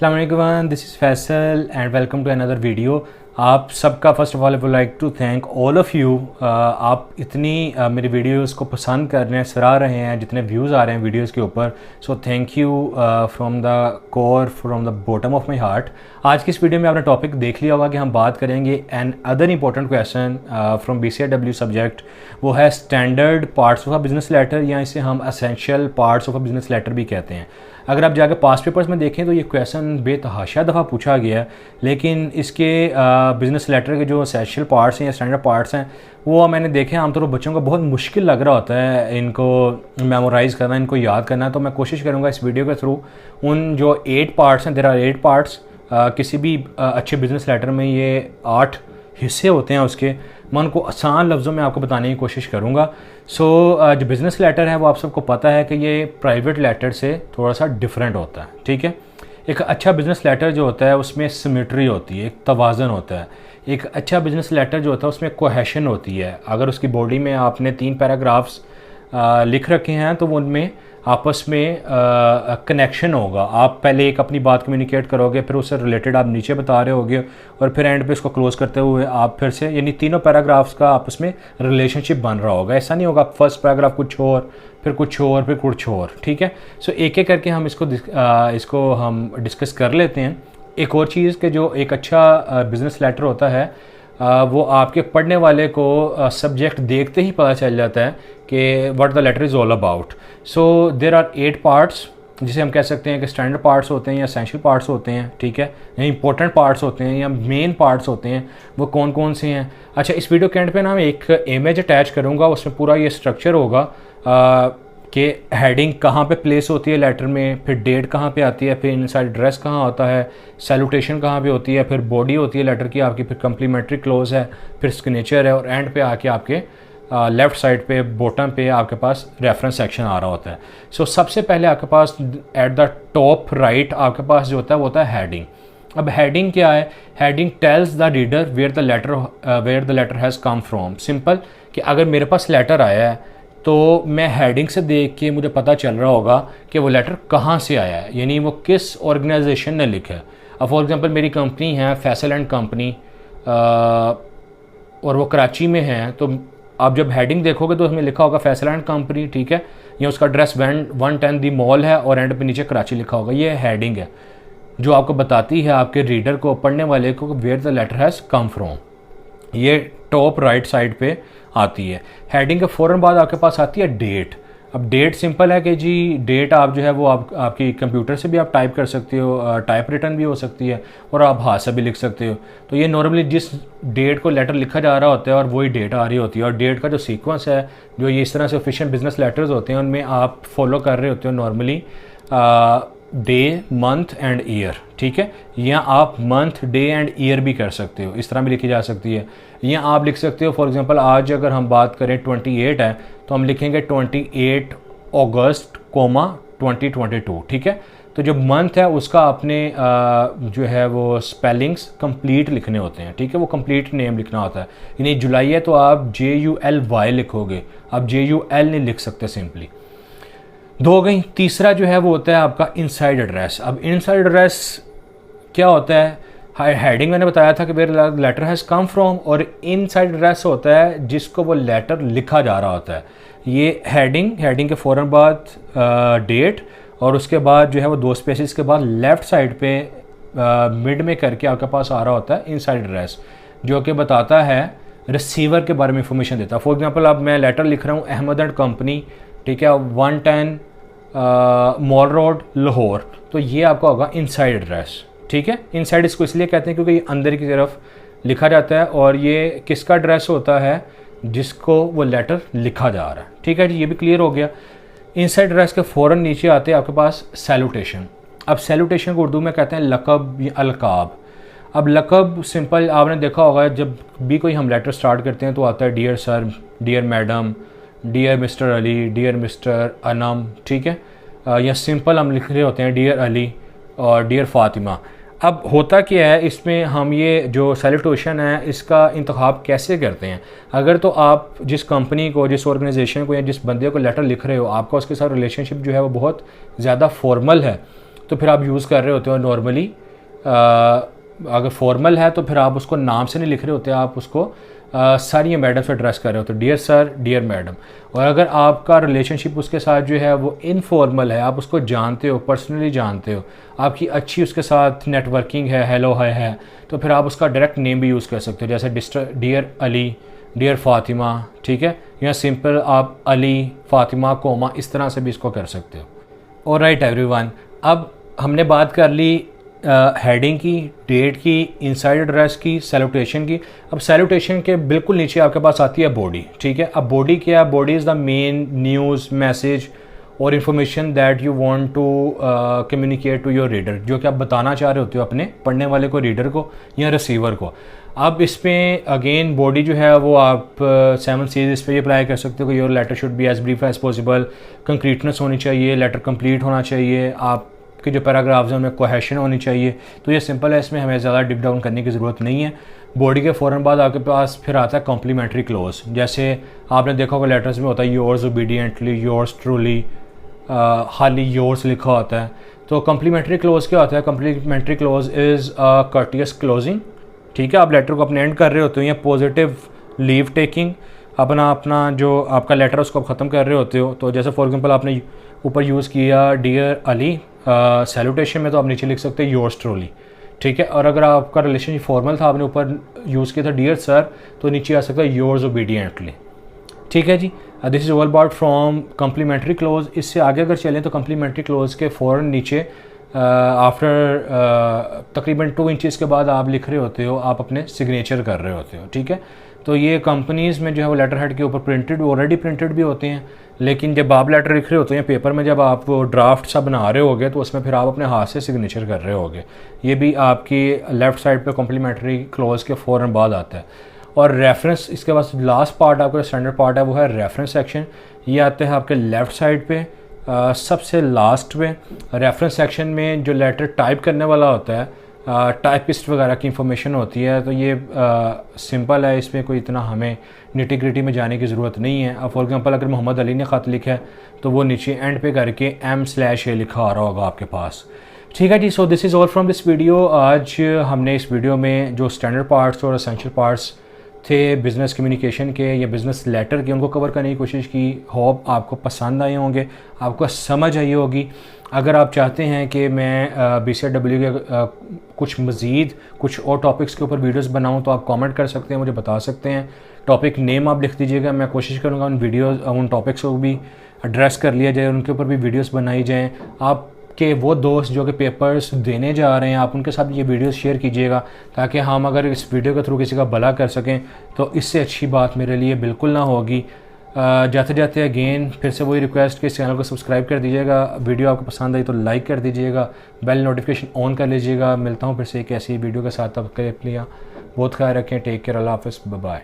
अस्सलाम वालेकुम, this is Faisal and welcome to another video. आप सबका first of all I would like to thank all of you. आप इतनी मेरी वीडियोस को पसंद कर रहे हैं, सराह रहे हैं, जितने व्यूज़ आ रहे हैं वीडियोस के ऊपर, so thank you from the core, from the bottom of my heart. आज की इस वीडियो में आपने टॉपिक देख लिया होगा कि हम बात करेंगे another important question from BCIW subject. वो है standard parts of a business letter, या इसे हम essential parts of a business letter भी कहते हैं। अगर आप जाकर पास्ट पेपर्स में देखें तो ये क्वेश्चन बेतहाशा दफ़ा पूछा गया है, लेकिन इसके बिज़नेस लेटर के जो एसेंशियल पार्ट्स हैं या स्टैंडर्ड पार्ट्स हैं वो मैंने देखे हैं आमतौर पर बच्चों को बहुत मुश्किल लग रहा होता है इनको मेमोराइज़ करना, इनको याद करना। तो मैं कोशिश करूँगा इस वीडियो के थ्रू उन जो 8 पार्ट्स हैं, देयर आर 8 पार्ट्स, किसी भी अच्छे बिज़नेस लेटर में ये 8 हिस्से होते हैं उसके, मैं उनको आसान लफ्ज़ों में आपको बताने की कोशिश करूँगा। जो बिज़नेस लेटर है वो आप सबको पता है कि ये प्राइवेट लेटर से थोड़ा सा डिफरेंट होता है, ठीक है। एक अच्छा बिज़नेस लेटर जो होता है उसमें सिमेट्री होती है, एक तवाज़न होता है। एक अच्छा बिज़नेस लेटर जो होता है उसमें कोहेशन होती है। अगर उसकी बॉडी में आपने 3 पैराग्राफ्स लिख रखे हैं तो वो उनमें आपस में कनेक्शन होगा। आप पहले एक अपनी बात कम्युनिकेट करोगे, फिर उससे रिलेटेड आप नीचे बता रहे होगे, और फिर एंड पे उसको क्लोज करते हुए आप फिर से, यानी तीनों पैराग्राफ्स का आपस में रिलेशनशिप बन रहा होगा। ऐसा नहीं होगा फर्स्ट पैराग्राफ कुछ और, फिर कुछ और, फिर कुछ और, ठीक है। सो एक एक करके हम इसको हम डिस्कस कर लेते हैं। एक और चीज़ कि जो एक अच्छा बिज़नेस लेटर होता है वो आपके पढ़ने वाले को सब्जेक्ट देखते ही पता चल जाता है कि what the letter is all about. So there are 8 parts, जिसे हम कह सकते हैं कि स्टैंडर्ड पार्ट्स होते हैं या एसेंशियल पार्ट्स होते हैं, ठीक है, या इंपॉर्टेंट पार्ट्स होते हैं या मेन पार्ट्स होते हैं। वो कौन कौन से हैं? अच्छा, इस वीडियो के एंड पे ना मैं एक इमेज अटैच करूँगा, उसमें पूरा ये स्ट्रक्चर होगा कि हेडिंग कहाँ पे प्लेस होती है लेटर में, फिर डेट कहाँ पे आती है, फिर इनसाइड एड्रेस कहाँ होता है, सैल्यूटेशन कहाँ पे होती है, फिर बॉडी होती है लेटर की आपकी, फिर कम्प्लीमेंट्री क्लोज है, फिर सिग्नेचर है, और एंड पे आके आपके लेफ़्ट साइड पे बॉटम पे आपके पास रेफरेंस सेक्शन आ रहा होता है। सो सबसे पहले आपके पास एट द टॉप राइट आपके पास जो होता है वो होता है हेडिंग। अब हेडिंग क्या है? Heading tells the reader where the letter has come from. Simple कि अगर मेरे पास लेटर आया है तो मैं हेडिंग से देख के मुझे पता चल रहा होगा कि वो लेटर कहाँ से आया है, यानी वो किस ऑर्गेनाइजेशन ने लिखा है। अब फॉर एग्जांपल मेरी कंपनी है फैसल एंड कंपनी, और वो कराची में है, तो आप जब हेडिंग देखोगे तो उसमें लिखा होगा फैसल एंड कंपनी, ठीक है, या उसका एड्रेस 110 दी मॉल है और एंड पे नीचे कराची लिखा होगा। ये हेडिंग है जो आपको बताती है आपके रीडर को, पढ़ने वाले को, where the letter has come from. ये टॉप राइट साइड पे आती है। हेडिंग के फ़ौरन बाद आपके पास आती है डेट। अब डेट सिंपल है कि जी डेट आप जो है वो आपकी कंप्यूटर से भी आप टाइप कर सकते हो, टाइप रिटन भी हो सकती है, और आप हाथ से भी लिख सकते हो। तो ये नॉर्मली जिस डेट को लेटर लिखा जा रहा होता है और वही डेट आ रही होती है, और डेट का जो सीक्वेंस है, जो ये इस तरह से ऑफिशियल बिजनेस लेटर्स होते हैं उनमें आप फॉलो कर रहे होते हो normally day, month and year, ठीक है। या आप मंथ, डे एंड ईयर भी कर सकते हो, इस तरह भी लिखी जा सकती है। या आप लिख सकते हो फॉर एग्जांपल आज अगर हम बात करें 28 है तो हम लिखेंगे 28 अगस्त 2022, ठीक है। तो जो मंथ है उसका अपने जो है वो स्पेलिंग्स कंप्लीट लिखने होते हैं, ठीक है, वो कंप्लीट नेम लिखना होता है। यानी जुलाई है तो आप JULY लिखोगे, आप JUL नहीं लिख सकते सिंपली। 2 हो गई। तीसरा जो है वो होता है आपका इनसाइड एड्रेस। अब इनसाइड एड्रेस क्या होता है? हेडिंग मैंने बताया था कि where letter has come from, और इनसाइड एड्रेस होता है जिसको वो लेटर लिखा जा रहा होता है। ये हेडिंग के फ़ौरन बाद डेट, और उसके बाद जो है वो 2 स्पेसिस के बाद लेफ़्ट साइड पे मिड में करके आपके पास आ रहा होता है इनसाइड एड्रेस, जो कि बताता है रिसीवर के बारे में इंफॉर्मेशन देता है। फॉर एग्जांपल अब मैं लेटर लिख रहा हूँ अहमद एंड कंपनी, ठीक है, 110 मॉल रोड लाहौर, तो ये आपका होगा इनसाइड एड्रेस, ठीक है। इनसाइड इसको इसलिए कहते हैं क्योंकि ये अंदर की तरफ लिखा जाता है, और ये किसका एड्रेस होता है? जिसको वो लेटर लिखा जा रहा है, ठीक है जी। ये भी क्लियर हो गया। इनसाइड एड्रेस के फ़ौरन नीचे आते हैं आपके पास सैल्यूटेशन। अब सैल्यूटेशन को उर्दू में कहते हैं लक़ब या अलक़ाब। अब लक़ब सिंपल आपने देखा होगा, जब भी कोई हम लेटर स्टार्ट करते हैं तो आता है dear sir, dear madam, dear mister Ali, dear mister Anam, ठीक है, या सिंपल हम लिख रहे होते हैं डियर अली और डियर फातिमा। अब होता क्या है इसमें, हम ये जो सैल्यूटेशन है इसका इंतखाब कैसे करते हैं? अगर तो आप जिस कंपनी को, जिस ऑर्गेनाइजेशन को या जिस बंदे को लेटर लिख रहे हो, आपका उसके साथ रिलेशनशिप जो है वो बहुत ज़्यादा फॉर्मल है, तो फिर आप यूज़ कर रहे होते हो नॉर्मली। अगर फॉर्मल है तो फिर आप उसको नाम से नहीं लिख रहे होते, आप उसको सर या मैडम से एड्रेस कर रहे हो, तो डियर सर, डियर मैडम। और अगर आपका रिलेशनशिप उसके साथ जो है वो इनफॉर्मल है, आप उसको जानते हो, पर्सनली जानते हो, आपकी अच्छी उसके साथ नेटवर्किंग है, हेलो है, तो फिर आप उसका डायरेक्ट नेम भी यूज़ कर सकते हो, जैसे डियर अली, डियर फातिमा, ठीक है, या सिंपल आप अली फातिमा कोमा इस तरह से भी इसको कर सकते हो। ऑलराइट एवरीवन, अब हमने बात कर ली हेडिंग की, डेट की, इनसाइड एड्रेस की, सैल्यूटेशन की। अब सैल्यूटेशन के बिल्कुल नीचे आपके पास आती है बॉडी, ठीक है। अब बॉडी क्या है? Body is the main news, message और information that you want to communicate to your reader, जो कि आप बताना चाह रहे होते हो अपने पढ़ने वाले को, रीडर को या रिसीवर को। अब इसमें अगेन बॉडी जो है वो आप 7 C's इस पर अप्लाई कर सकते हो कि your letter should be as brief as possible, concreteness होनी चाहिए, लेटर कंप्लीट होना चाहिए, आप कि जो पैराग्राफ्स हैं उनमें कोहेशन होनी चाहिए। तो ये सिंपल है, इसमें हमें ज़्यादा डिप डाउन करने की ज़रूरत नहीं है। बॉडी के फ़ौरन बाद आपके पास फिर आता है कॉम्प्लीमेंट्री क्लोज। जैसे आपने देखा होगा लेटर्स में होता है योर्स ओबीडियंटली, योर्स ट्रूली, खाली योर्स लिखा होता है। तो कॉम्प्लीमेंट्री क्लोज क्या होता है? Complimentary close is a courteous closing, ठीक है। आप लेटर को अपने एंड कर रहे होते हो, या पॉजिटिव लीव टेकिंग, अपना जो आपका लेटर उसको आप ख़त्म कर रहे होते हो। तो जैसे फॉर एग्जांपल आपने ऊपर यूज़ किया डियर अली सैल्यूटेशन में, तो आप नीचे लिख सकते हैं योर्स ट्रूली, ठीक है। और अगर आपका रिलेशनशिप फॉर्मल था, आपने ऊपर यूज़ किया था डियर सर, तो नीचे आ सकता है योर्स ओबीडियंटली, ठीक है जी। This is all about from complimentary close. इससे आगे अगर चलें तो कम्प्लीमेंट्री क्लोज के फ़ौरन नीचे आफ्टर तकरीबन 2 इंचज़ के बाद आप लिख रहे होते हो, आप अपने सिग्नेचर कर रहे होते हो, ठीक है। तो ये कंपनीज़ में जो है वो लेटर हेड के ऊपर प्रिंटेड, ऑलरेडी प्रिंटेड भी होते हैं, लेकिन जब आप लेटर लिख रहे होते हैं पेपर में, जब आप ड्राफ्ट सा बना रहे होगे तो उसमें फिर आप अपने हाथ से सिग्नेचर कर रहे होगे। ये भी आपकी लेफ़्ट साइड पे कॉम्प्लीमेंट्री क्लोज के फ़ौरन बाद आता है। और रेफरेंस, इसके बाद लास्ट पार्ट आपका स्टैंडर्ड पार्ट है वो है रेफरेंस सेक्शन। ये आते हैं आपके लेफ़्ट साइड पे सबसे लास्ट में। रेफरेंस सेक्शन में जो लेटर टाइप करने वाला होता है, टाइपिस्ट वगैरह की इंफॉर्मेशन होती है, तो ये सिंपल है, इसमें कोई इतना हमें निटी-ग्रिटी में जाने की ज़रूरत नहीं है। अब फॉर एग्जांपल अगर मोहम्मद अली ने ख़त लिखा है तो वो नीचे एंड पे करके M/A लिखा आ रहा होगा आपके पास, ठीक है जी। So this is all from this video. आज हमने इस वीडियो में जो स्टैंडर्ड पार्ट्स और एसेंशियल पार्ट्स थे बिज़नेस कम्युनिकेशन के या बिज़नेस लेटर के, उनको कवर करने की कोशिश की। होप आपको पसंद आए होंगे, आपको समझ आई होगी। अगर आप चाहते हैं कि मैं BCW के कुछ मज़ीद कुछ और टॉपिक्स के ऊपर वीडियोस बनाऊं, तो आप कमेंट कर सकते हैं, मुझे बता सकते हैं। टॉपिक नेम आप लिख दीजिएगा, मैं कोशिश करूंगा उन टॉपिक्स को भी एड्रेस कर लिया जाए, उनके ऊपर भी वीडियोस बनाई जाएं। आपके वो दोस्त जो कि पेपर्स देने जा रहे हैं, आप उनके साथ ये वीडियोस शेयर कीजिएगा, ताकि हम अगर इस वीडियो के थ्रू किसी का भला कर सकें तो इससे अच्छी बात मेरे लिए बिल्कुल ना होगी। जाते जाते अगेन फिर से वही रिक्वेस्ट कि इस चैनल को सब्सक्राइब कर दीजिएगा। वीडियो आपको पसंद आई तो लाइक कर दीजिएगा, बेल नोटिफिकेशन ऑन कर लीजिएगा। मिलता हूँ फिर से एक ऐसी वीडियो के साथ, तब के लिए बहुत ख्याल रखें। टेक केयर, अल्लाह हाफ़िज़, बाय बाय।